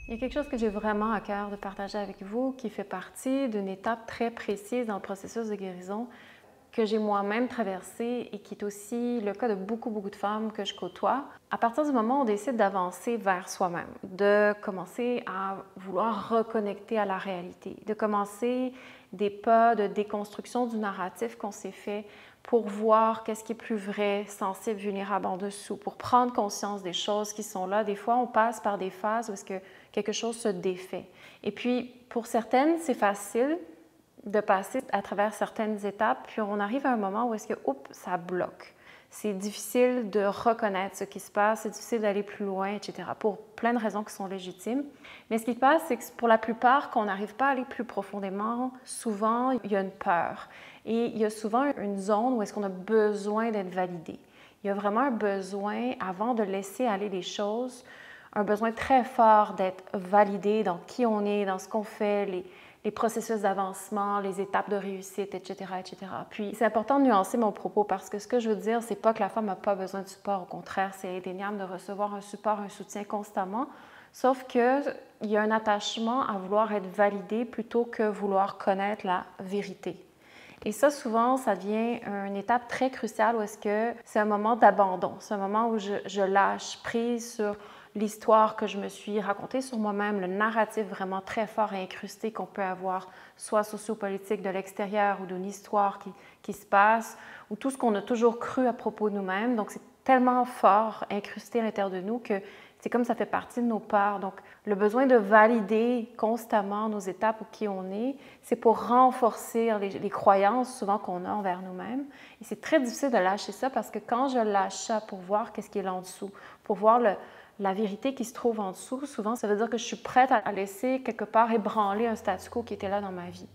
Il y a quelque chose que j'ai vraiment à cœur de partager avec vous qui fait partie d'une étape très précise dans le processus de guérison que j'ai moi-même traversé et qui est aussi le cas de beaucoup de femmes que je côtoie. À partir du moment où on décide d'avancer vers soi-même, de commencer à vouloir reconnecter à la réalité, de commencer des pas de déconstruction du narratif qu'on s'est fait pour voir qu'est-ce qui est plus vrai, sensible, vulnérable en dessous, pour prendre conscience des choses qui sont là. Des fois, on passe par des phases où est-ce que quelque chose se défait. Et puis, pour certaines, c'est facile de passer à travers certaines étapes, puis on arrive à un moment où est-ce que, oups, ça bloque. C'est difficile de reconnaître ce qui se passe, c'est difficile d'aller plus loin, etc., pour plein de raisons qui sont légitimes. Mais ce qui se passe, c'est que pour la plupart, quand on n'arrive pas à aller plus profondément, souvent, il y a une peur. Et il y a souvent une zone où est-ce qu'on a besoin d'être validé. Il y a vraiment un besoin, avant de laisser aller les choses, un besoin très fort d'être validé dans qui on est, dans ce qu'on fait, les processus d'avancement, les étapes de réussite, etc., etc. Puis, c'est important de nuancer mon propos parce que ce que je veux dire, c'est pas que la femme n'a pas besoin de support. Au contraire, c'est indéniable de recevoir un support, un soutien constamment. Sauf qu'il y a un attachement à vouloir être validé plutôt que vouloir connaître la vérité. Et ça, souvent, ça devient une étape très cruciale où est-ce que c'est un moment d'abandon. C'est un moment où je lâche prise sur l'histoire que je me suis racontée sur moi-même, le narratif vraiment très fort et incrusté qu'on peut avoir, soit sociopolitique de l'extérieur ou d'une histoire qui se passe, ou tout ce qu'on a toujours cru à propos de nous-mêmes. Donc, c'est tellement fort, incrusté à l'intérieur de nous que c'est comme ça fait partie de nos peurs. Donc, le besoin de valider constamment nos étapes ou qui on est, c'est pour renforcer les croyances souvent qu'on a envers nous-mêmes. Et c'est très difficile de lâcher ça parce que quand je lâche ça pour voir qu'est-ce qui est là en dessous, pour voir la vérité qui se trouve en dessous, souvent, ça veut dire que je suis prête à laisser quelque part ébranler un statu quo qui était là dans ma vie.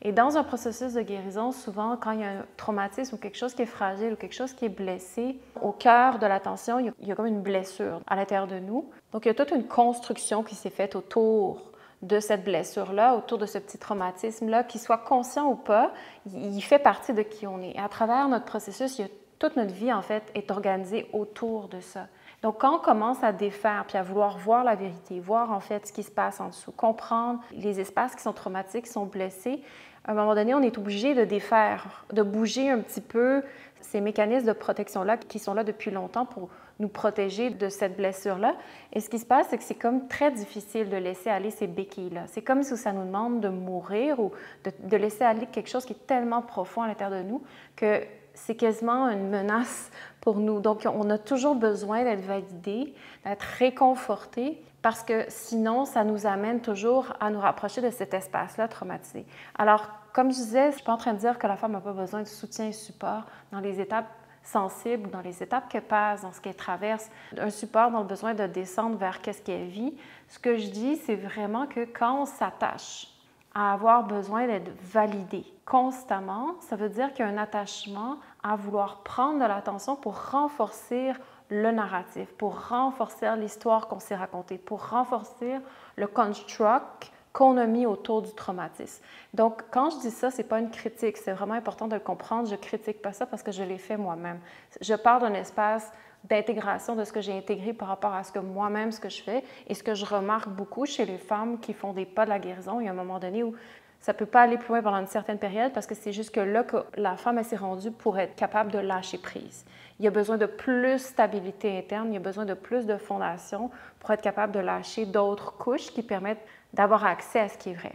Et dans un processus de guérison, souvent, quand il y a un traumatisme ou quelque chose qui est fragile ou quelque chose qui est blessé, au cœur de l'attention, il y a comme une blessure à l'intérieur de nous. Donc, il y a toute une construction qui s'est faite autour de cette blessure-là, autour de ce petit traumatisme-là, qu'il soit conscient ou pas, il fait partie de qui on est. Et à travers notre processus, toute notre vie, en fait, est organisée autour de ça. Donc, quand on commence à défaire puis à vouloir voir la vérité, voir en fait ce qui se passe en dessous, comprendre les espaces qui sont traumatiques, qui sont blessés, à un moment donné, on est obligé de défaire, de bouger un petit peu ces mécanismes de protection-là qui sont là depuis longtemps pour nous protéger de cette blessure-là. Et ce qui se passe, c'est que c'est comme très difficile de laisser aller ces béquilles-là. C'est comme si ça nous demande de mourir ou de laisser aller quelque chose qui est tellement profond à l'intérieur de nous que c'est quasiment une menace pour nous. Donc, on a toujours besoin d'être validé, d'être réconforté, parce que sinon, ça nous amène toujours à nous rapprocher de cet espace-là traumatisé. Alors, comme je disais, je ne suis pas en train de dire que la femme n'a pas besoin de soutien et support dans les étapes sensibles, dans les étapes qu'elle passe, dans ce qu'elle traverse, un support dans le besoin de descendre vers qu'est-ce qu'elle vit. Ce que je dis, c'est vraiment que quand on s'attache à avoir besoin d'être validé constamment, ça veut dire qu'il y a un attachement à vouloir prendre de l'attention pour renforcer le narratif, pour renforcer l'histoire qu'on s'est racontée, pour renforcer le construct qu'on a mis autour du traumatisme. Donc, quand je dis ça, ce n'est pas une critique, c'est vraiment important de le comprendre. Je ne critique pas ça parce que je l'ai fait moi-même. Je parle d'un espace d'intégration de ce que j'ai intégré par rapport à ce que moi-même, ce que je fais et ce que je remarque beaucoup chez les femmes qui font des pas de la guérison. Il y a un moment donné où ça ne peut pas aller plus loin pendant une certaine période parce que c'est juste que là que la femme s'est rendue pour être capable de lâcher prise. Il y a besoin de plus de stabilité interne, il y a besoin de plus de fondation pour être capable de lâcher d'autres couches qui permettent d'avoir accès à ce qui est vrai.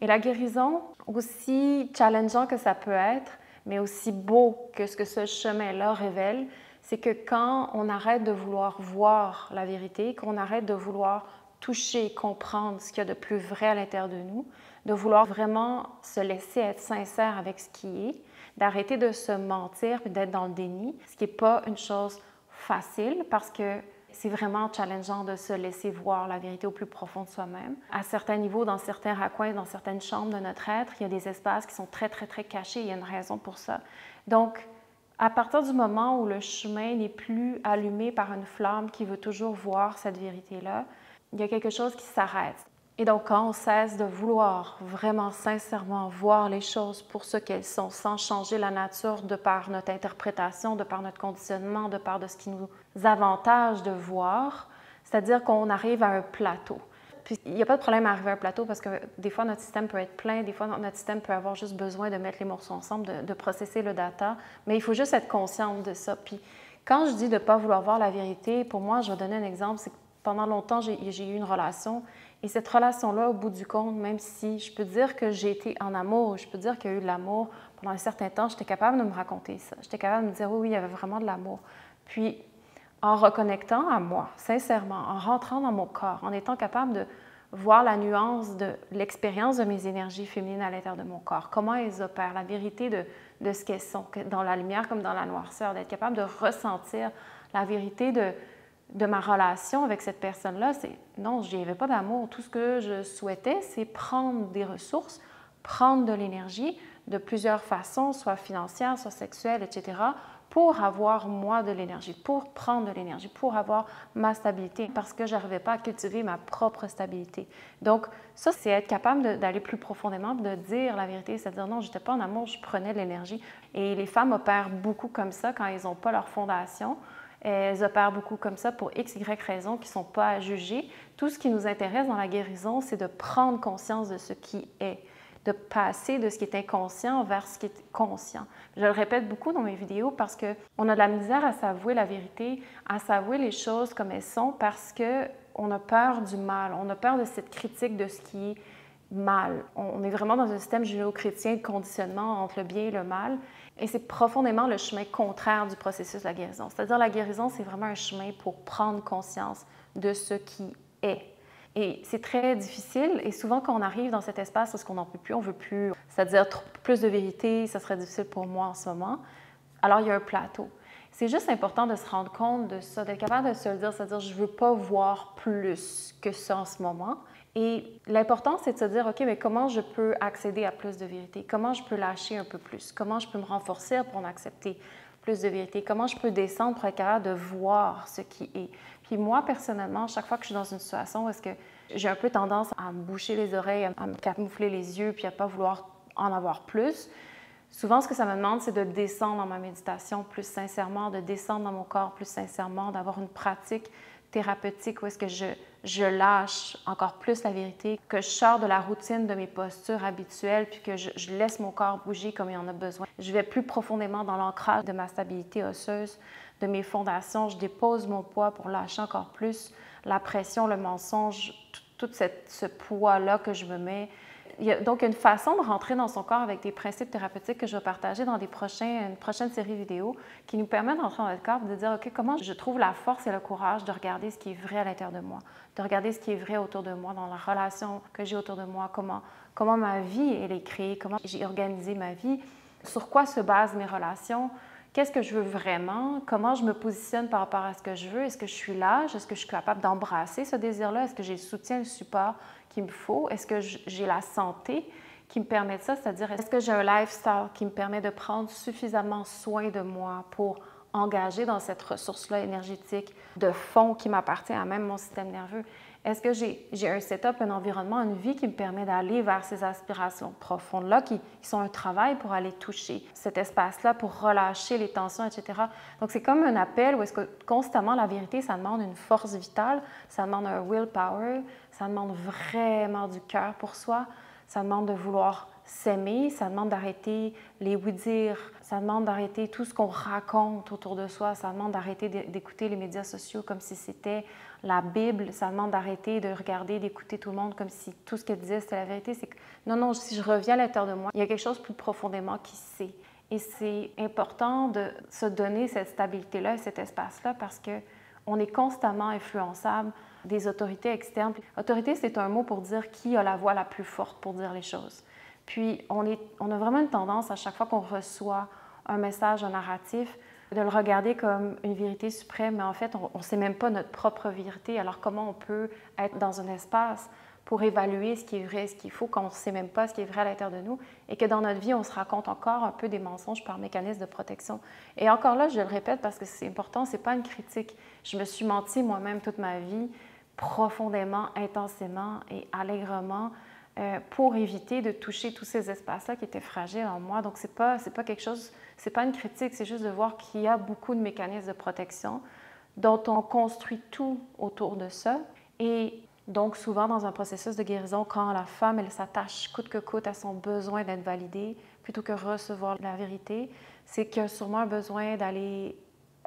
Et la guérison, aussi challengeant que ça peut être, mais aussi beau que ce que ce chemin-là révèle, c'est que quand on arrête de vouloir voir la vérité, qu'on arrête de vouloir toucher, comprendre ce qu'il y a de plus vrai à l'intérieur de nous, de vouloir vraiment se laisser être sincère avec ce qui est, d'arrêter de se mentir et d'être dans le déni, ce qui n'est pas une chose facile parce que c'est vraiment challengeant de se laisser voir la vérité au plus profond de soi-même. À certains niveaux, dans certains raccoins, dans certaines chambres de notre être, il y a des espaces qui sont très cachés. Il y a une raison pour ça. Donc, à partir du moment où le chemin n'est plus allumé par une flamme qui veut toujours voir cette vérité-là, il y a quelque chose qui s'arrête. Et donc, quand on cesse de vouloir vraiment sincèrement voir les choses pour ce qu'elles sont, sans changer la nature de par notre interprétation, de par notre conditionnement, de par de ce qui nous avantage de voir, c'est-à-dire qu'on arrive à un plateau. puis il n'y a pas de problème à arriver à un plateau parce que des fois, notre système peut être plein, des fois, notre système peut avoir juste besoin de mettre les morceaux ensemble, de processer le data, mais il faut juste être consciente de ça. Puis quand je dis de ne pas vouloir voir la vérité, pour moi, je vais donner un exemple, c'est que pendant longtemps, j'ai eu une relation, et cette relation-là, au bout du compte, même si je peux dire que j'ai été en amour, je peux dire qu'il y a eu de l'amour, pendant un certain temps, j'étais capable de me raconter ça. J'étais capable de me dire, oui, oui, il y avait vraiment de l'amour. Puis, en reconnectant à moi, sincèrement, en rentrant dans mon corps, en étant capable de voir la nuance de l'expérience de mes énergies féminines à l'intérieur de mon corps, comment elles opèrent, la vérité de ce qu'elles sont, dans la lumière comme dans la noirceur, d'être capable de ressentir la vérité de ma relation avec cette personne-là. C'est non, je n'y avais pas d'amour. Tout ce que je souhaitais, c'est prendre des ressources, prendre de l'énergie de plusieurs façons, soit financière, soit sexuelle, etc., pour avoir, moi, de l'énergie, pour prendre de l'énergie, pour avoir ma stabilité, parce que je n'arrivais pas à cultiver ma propre stabilité. Donc, ça, c'est être capable d'aller plus profondément, de dire la vérité, c'est-à-dire non, je n'étais pas en amour, je prenais de l'énergie. Et les femmes opèrent beaucoup comme ça quand elles n'ont pas leur fondation. Elles opèrent beaucoup comme ça pour X, Y raisons qui ne sont pas à juger. Tout ce qui nous intéresse dans la guérison, c'est de prendre conscience de ce qui est, de passer de ce qui est inconscient vers ce qui est conscient. Je le répète beaucoup dans mes vidéos parce qu'on a de la misère à s'avouer la vérité, à s'avouer les choses comme elles sont parce qu'on a peur du mal, on a peur de cette critique de ce qui est mal. On est vraiment dans un système judéo-chrétien de conditionnement entre le bien et le mal. Et c'est profondément le chemin contraire du processus de la guérison. C'est-à-dire la guérison, c'est vraiment un chemin pour prendre conscience de ce qui est. Et c'est très difficile. Et souvent, quand on arrive dans cet espace parce qu'on n'en peut plus, on veut plus, c'est-à-dire plus de vérité, ça serait difficile pour moi en ce moment, alors il y a un plateau. C'est juste important de se rendre compte de ça, d'être capable de se le dire, c'est-à-dire je ne veux pas voir plus que ça en ce moment. Et l'important, c'est de se dire, OK, mais comment je peux accéder à plus de vérité? Comment je peux lâcher un peu plus? Comment je peux me renforcer pour en accepter plus de vérité? Comment je peux descendre pour être capable de voir ce qui est? Puis moi, personnellement, chaque fois que je suis dans une situation où est-ce que j'ai un peu tendance à me boucher les oreilles, à me camoufler les yeux, puis à ne pas vouloir en avoir plus, souvent, ce que ça me demande, c'est de descendre dans ma méditation plus sincèrement, de descendre dans mon corps plus sincèrement, d'avoir une pratique thérapeutique où est-ce que je lâche encore plus la vérité, que je sors de la routine de mes postures habituelles, puis que je laisse mon corps bouger comme il en a besoin. Je vais plus profondément dans l'ancrage de ma stabilité osseuse, de mes fondations. Je dépose mon poids pour lâcher encore plus la pression, le mensonge, tout ce poids-là que je me mets. Il y a donc une façon de rentrer dans son corps avec des principes thérapeutiques que je vais partager dans une prochaine série vidéo qui nous permet de rentrer dans notre corps et de dire, OK, comment je trouve la force et le courage de regarder ce qui est vrai à l'intérieur de moi, de regarder ce qui est vrai autour de moi, dans la relation que j'ai autour de moi, comment ma vie elle est créée, comment j'ai organisé ma vie, sur quoi se basent mes relations, qu'est-ce que je veux vraiment, comment je me positionne par rapport à ce que je veux, est-ce que je suis large, est-ce que je suis capable d'embrasser ce désir-là, est-ce que j'ai le soutien, le support qu'il me faut, est-ce que j'ai la santé qui me permet de ça, c'est-à-dire est-ce que j'ai un lifestyle qui me permet de prendre suffisamment soin de moi pour engager dans cette ressource-là énergétique de fond qui m'appartient à même mon système nerveux. Est-ce que j'ai un setup, un environnement, une vie qui me permet d'aller vers ces aspirations profondes-là qui sont un travail pour aller toucher cet espace-là, pour relâcher les tensions, etc. Donc, c'est comme un appel où est-ce que constamment la vérité, ça demande une force vitale, ça demande un willpower, ça demande vraiment du cœur pour soi, ça demande de vouloir s'aimer, ça demande d'arrêter les oui-dire, ça demande d'arrêter tout ce qu'on raconte autour de soi, ça demande d'arrêter d'écouter les médias sociaux comme si c'était la Bible, ça demande d'arrêter de regarder, d'écouter tout le monde comme si tout ce qu'elle disait c'était la vérité. C'est que non, si je reviens à l'intérieur de moi, il y a quelque chose plus profondément qui sait. Et c'est important de se donner cette stabilité-là et cet espace-là parce qu'on est constamment influençable des autorités externes. Autorité, c'est un mot pour dire qui a la voix la plus forte pour dire les choses. Puis, on a vraiment une tendance, à chaque fois qu'on reçoit un message, un narratif, de le regarder comme une vérité suprême, mais en fait, on ne sait même pas notre propre vérité. Alors, comment on peut être dans un espace pour évaluer ce qui est vrai, ce qu'il faut, quand on ne sait même pas ce qui est vrai à l'intérieur de nous, et que dans notre vie, on se raconte encore un peu des mensonges par mécanisme de protection. Et encore là, je le répète parce que c'est important, ce n'est pas une critique. Je me suis menti moi-même toute ma vie, profondément, intensément et allègrement, pour éviter de toucher tous ces espaces-là qui étaient fragiles en moi. Donc, c'est pas quelque chose, c'est pas une critique, c'est juste de voir qu'il y a beaucoup de mécanismes de protection dont on construit tout autour de ça. Et Donc, souvent, dans un processus de guérison, quand la femme, elle s'attache coûte que coûte à son besoin d'être validée, plutôt que recevoir la vérité, c'est qu'il y a sûrement un besoin d'aller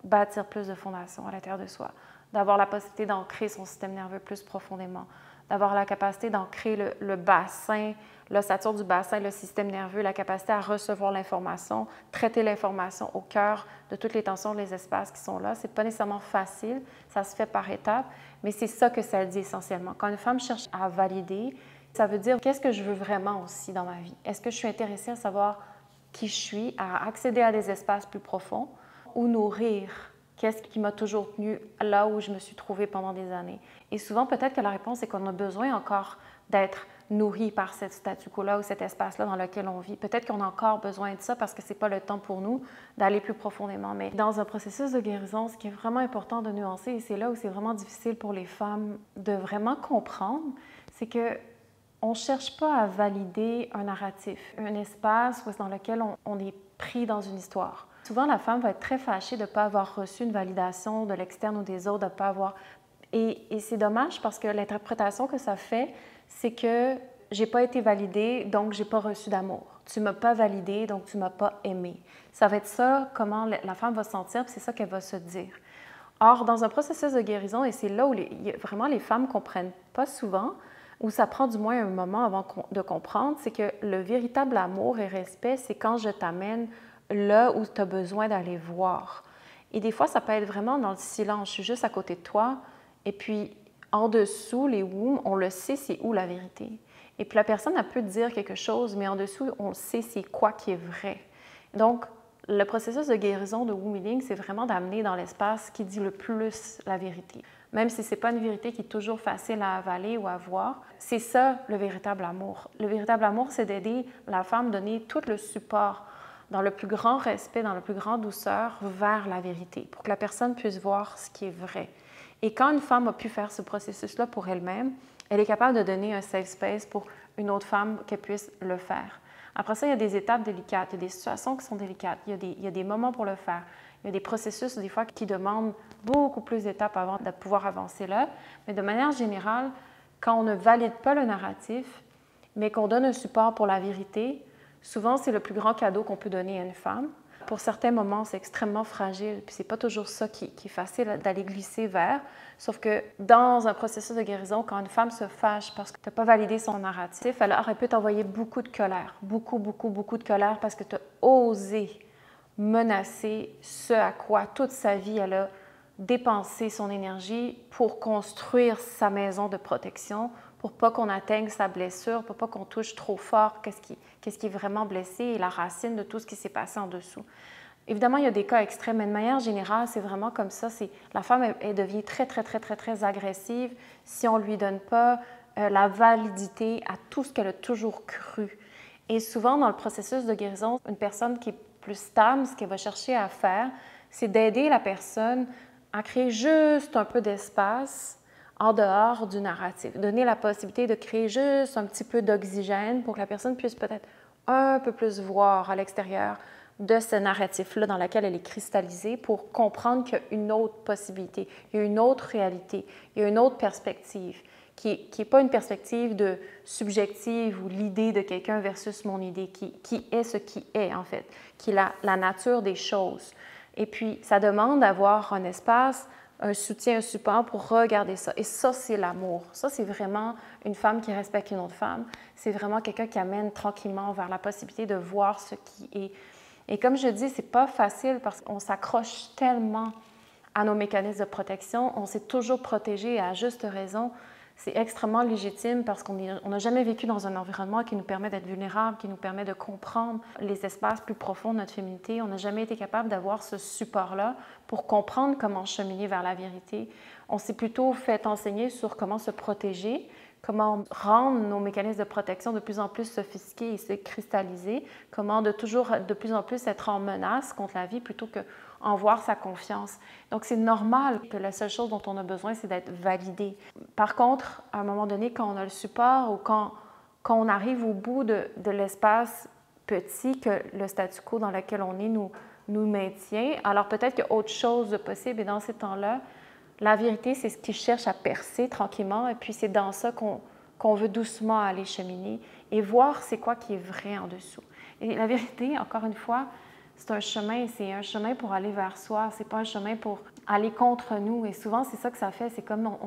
bâtir plus de fondations à l'intérieur de soi, d'avoir la possibilité d'ancrer son système nerveux plus profondément, d'avoir la capacité d'ancrer le bassin, l'ossature du bassin, le système nerveux, la capacité à recevoir l'information, traiter l'information au cœur de toutes les tensions, les espaces qui sont là. Ce n'est pas nécessairement facile, ça se fait par étapes, mais c'est ça que ça dit essentiellement. Quand une femme cherche à valider, ça veut dire qu'est-ce que je veux vraiment aussi dans ma vie? Est-ce que je suis intéressée à savoir qui je suis, à accéder à des espaces plus profonds ou nourrir? Qu'est-ce qui m'a toujours tenu là où je me suis trouvée pendant des années? Et souvent, peut-être que la réponse est qu'on a besoin encore d'être nourri par ce statu quo-là ou cet espace-là dans lequel on vit. Peut-être qu'on a encore besoin de ça parce que ce n'est pas le temps pour nous d'aller plus profondément. Mais dans un processus de guérison, ce qui est vraiment important de nuancer, et c'est là où c'est vraiment difficile pour les femmes de vraiment comprendre, c'est que on ne cherche pas à valider un narratif, un espace dans lequel on est pris dans une histoire. Souvent, la femme va être très fâchée de ne pas avoir reçu une validation de l'externe ou des autres, de ne pas avoir... Et c'est dommage parce que l'interprétation que ça fait, c'est que j'ai pas été validée, donc j'ai pas reçu d'amour. Tu m'as pas validée, donc tu m'as pas aimée. Ça va être ça, comment la femme va se sentir, puis c'est ça qu'elle va se dire. Or, dans un processus de guérison, et c'est là où vraiment les femmes comprennent pas souvent, où ça prend du moins un moment avant de comprendre, c'est que le véritable amour et respect, c'est quand je t'amène là où tu as besoin d'aller voir. Et des fois, ça peut être vraiment dans le silence. Je suis juste à côté de toi, et puis en dessous, les wombs, on le sait, c'est où la vérité. Et puis la personne, elle peut dire quelque chose, mais en dessous, on sait c'est quoi qui est vrai. Donc, le processus de guérison de womb healing, c'est vraiment d'amener dans l'espace qui dit le plus la vérité. Même si ce n'est pas une vérité qui est toujours facile à avaler ou à voir, c'est ça le véritable amour. Le véritable amour, c'est d'aider la femme, donner tout le support dans le plus grand respect, dans la plus grande douceur, vers la vérité, pour que la personne puisse voir ce qui est vrai. Et quand une femme a pu faire ce processus-là pour elle-même, elle est capable de donner un safe space pour une autre femme qu'elle puisse le faire. Après ça, il y a des étapes délicates, il y a des situations qui sont délicates, il y a des moments pour le faire. Il y a des processus, des fois, qui demandent beaucoup plus d'étapes avant de pouvoir avancer là. Mais de manière générale, quand on ne valide pas le narratif, mais qu'on donne un support pour la vérité, souvent, c'est le plus grand cadeau qu'on peut donner à une femme. Pour certains moments, c'est extrêmement fragile, puis c'est pas toujours ça qui est facile d'aller glisser vers. Sauf que dans un processus de guérison, quand une femme se fâche parce que tu n'as pas validé son narratif, elle aurait pu t'envoyer beaucoup de colère, beaucoup de colère parce que tu as osé menacer ce à quoi toute sa vie elle a dépensé son énergie pour construire sa maison de protection, pour pas qu'on atteigne sa blessure, pour pas qu'on touche trop fort qu'est-ce qui est vraiment blessé et la racine de tout ce qui s'est passé en dessous. Évidemment, il y a des cas extrêmes, mais de manière générale, c'est vraiment comme ça. La femme, elle devient très agressive si on ne lui donne pas la validité à tout ce qu'elle a toujours cru. Et souvent, dans le processus de guérison, une personne qui est plus stable, ce qu'elle va chercher à faire, c'est d'aider la personne à créer juste un peu d'espace en dehors du narratif. Donner la possibilité de créer juste un petit peu d'oxygène pour que la personne puisse peut-être un peu plus voir à l'extérieur de ce narratif-là dans lequel elle est cristallisée pour comprendre qu'il y a une autre possibilité, il y a une autre réalité, il y a une autre perspective qui n'est pas une perspective de subjective ou l'idée de quelqu'un versus mon idée, qui est ce qui est en fait, qui est la nature des choses. Et puis, ça demande d'avoir un espace, un soutien, un support pour regarder ça. Et ça, c'est l'amour. Ça, c'est vraiment une femme qui respecte une autre femme. C'est vraiment quelqu'un qui amène tranquillement vers la possibilité de voir ce qui est. Et comme je dis, c'est pas facile parce qu'on s'accroche tellement à nos mécanismes de protection. On s'est toujours protégé à juste raison. C'est extrêmement légitime parce qu'on n'a jamais vécu dans un environnement qui nous permet d'être vulnérable, qui nous permet de comprendre les espaces plus profonds de notre féminité. On n'a jamais été capable d'avoir ce support-là pour comprendre comment cheminer vers la vérité. On s'est plutôt fait enseigner sur comment se protéger, comment rendre nos mécanismes de protection de plus en plus sophistiqués et se cristalliser, comment de plus en plus être en menace contre la vie plutôt qu'en voir sa confiance. Donc, c'est normal que la seule chose dont on a besoin, c'est d'être validé. Par contre, à un moment donné, quand on a le support ou quand on arrive au bout de l'espace petit que le statu quo dans lequel on est nous maintient, alors peut-être qu'il y a autre chose de possible et dans ces temps-là, La vérité, c'est ce qui cherche à percer tranquillement, et puis c'est dans ça qu'on veut doucement aller cheminer et voir c'est quoi qui est vrai en dessous. Et la vérité, encore une fois, c'est un chemin pour aller vers soi, c'est pas un chemin pour aller contre nous. Et souvent, c'est ça que ça fait, c'est comme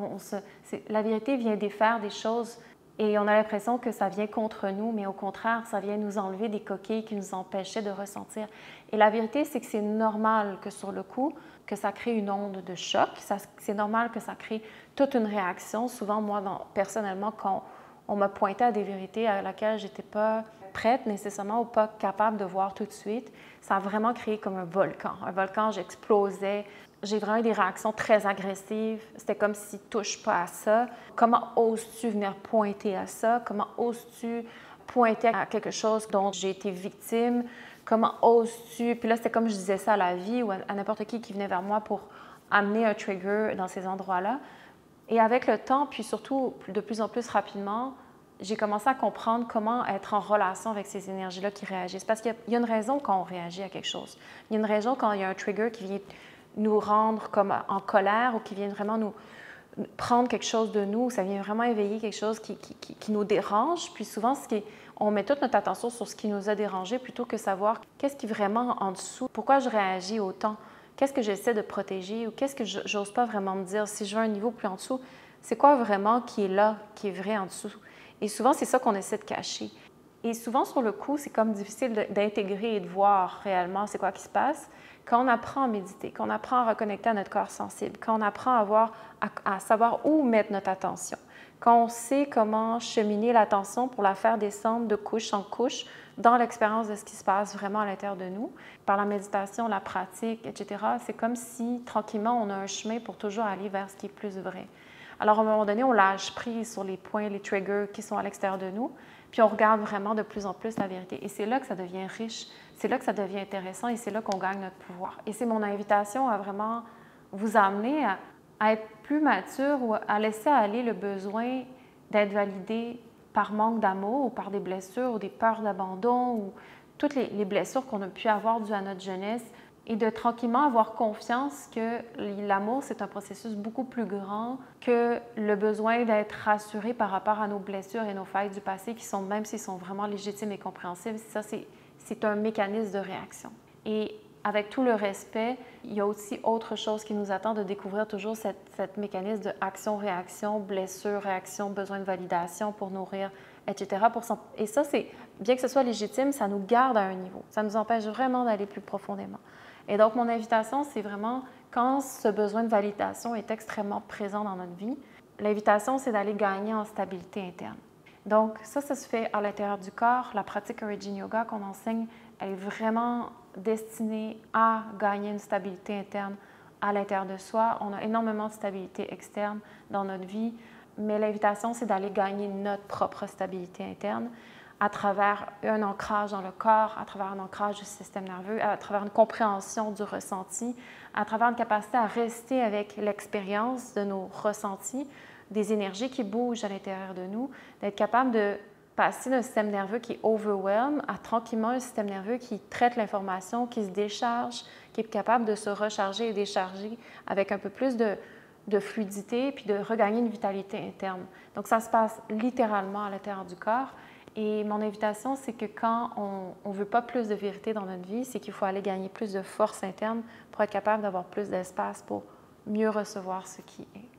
la vérité vient défaire des choses et on a l'impression que ça vient contre nous, mais au contraire, ça vient nous enlever des coquilles qui nous empêchaient de ressentir. Et la vérité, c'est que c'est normal que sur le coup, que ça crée une onde de choc, c'est normal que ça crée toute une réaction. Souvent, moi, personnellement, quand on m'a pointé à des vérités à laquelle j'étais pas prête nécessairement ou pas capable de voir tout de suite, ça a vraiment créé comme un volcan. Un volcan, j'explosais. J'ai vraiment eu des réactions très agressives. C'était comme si touche pas à ça. Comment oses-tu venir pointer à ça? Comment oses-tu pointer à quelque chose dont j'ai été victime? Comment oses-tu? Puis là, c'était comme je disais ça à la vie ou à n'importe qui venait vers moi pour amener un trigger dans ces endroits-là. Et avec le temps, puis surtout de plus en plus rapidement, j'ai commencé à comprendre comment être en relation avec ces énergies-là qui réagissent. Parce qu'il y a une raison quand on réagit à quelque chose. Il y a une raison quand il y a un trigger qui vient nous rendre comme en colère ou qui vient vraiment nous prendre quelque chose de nous, ça vient vraiment éveiller quelque chose qui nous dérange. Puis souvent, on met toute notre attention sur ce qui nous a dérangé plutôt que savoir qu'est-ce qui est vraiment en dessous, pourquoi je réagis autant, qu'est-ce que j'essaie de protéger ou qu'est-ce que j'ose pas vraiment me dire. Si je veux un niveau plus en dessous, c'est quoi vraiment qui est là, qui est vrai en dessous? Et souvent, c'est ça qu'on essaie de cacher. Et souvent, sur le coup, c'est comme difficile d'intégrer et de voir réellement c'est quoi qui se passe. Quand on apprend à méditer, quand on apprend à reconnecter à notre corps sensible, quand on apprend à savoir où mettre notre attention, quand on sait comment cheminer l'attention pour la faire descendre de couche en couche dans l'expérience de ce qui se passe vraiment à l'intérieur de nous, par la méditation, la pratique, etc., c'est comme si, tranquillement, on a un chemin pour toujours aller vers ce qui est plus vrai. Alors, à un moment donné, on lâche prise sur les points, les triggers qui sont à l'extérieur de nous, puis on regarde vraiment de plus en plus la vérité. Et c'est là que ça devient riche, c'est là que ça devient intéressant et c'est là qu'on gagne notre pouvoir. Et c'est mon invitation à vraiment vous amener à être plus mature ou à laisser aller le besoin d'être validé par manque d'amour ou par des blessures ou des peurs d'abandon ou toutes les blessures qu'on a pu avoir dues à notre jeunesse et de tranquillement avoir confiance que l'amour, c'est un processus beaucoup plus grand que le besoin d'être rassuré par rapport à nos blessures et nos failles du passé qui sont, même s'ils sont vraiment légitimes et compréhensibles, ça, c'est un mécanisme de réaction. Et avec tout le respect, il y a aussi autre chose qui nous attend de découvrir toujours cette mécanisme de action-réaction, blessure-réaction, besoin de validation pour nourrir, etc. Et ça, bien que ce soit légitime, ça nous garde à un niveau. Ça nous empêche vraiment d'aller plus profondément. Et donc, mon invitation, c'est vraiment, quand ce besoin de validation est extrêmement présent dans notre vie, l'invitation, c'est d'aller gagner en stabilité interne. Donc, ça se fait à l'intérieur du corps. La pratique Origin Yoga qu'on enseigne, elle est vraiment destinée à gagner une stabilité interne à l'intérieur de soi. On a énormément de stabilité externe dans notre vie, mais l'invitation, c'est d'aller gagner notre propre stabilité interne à travers un ancrage dans le corps, à travers un ancrage du système nerveux, à travers une compréhension du ressenti, à travers une capacité à rester avec l'expérience de nos ressentis, des énergies qui bougent à l'intérieur de nous, d'être capable de passer d'un système nerveux qui est overwhelm à tranquillement un système nerveux qui traite l'information, qui se décharge, qui est capable de se recharger et décharger avec un peu plus de fluidité, puis de regagner une vitalité interne. Donc, ça se passe littéralement à l'intérieur du corps. Et mon invitation, c'est que quand on ne veut pas plus de vérité dans notre vie, c'est qu'il faut aller gagner plus de force interne pour être capable d'avoir plus d'espace pour mieux recevoir ce qui est.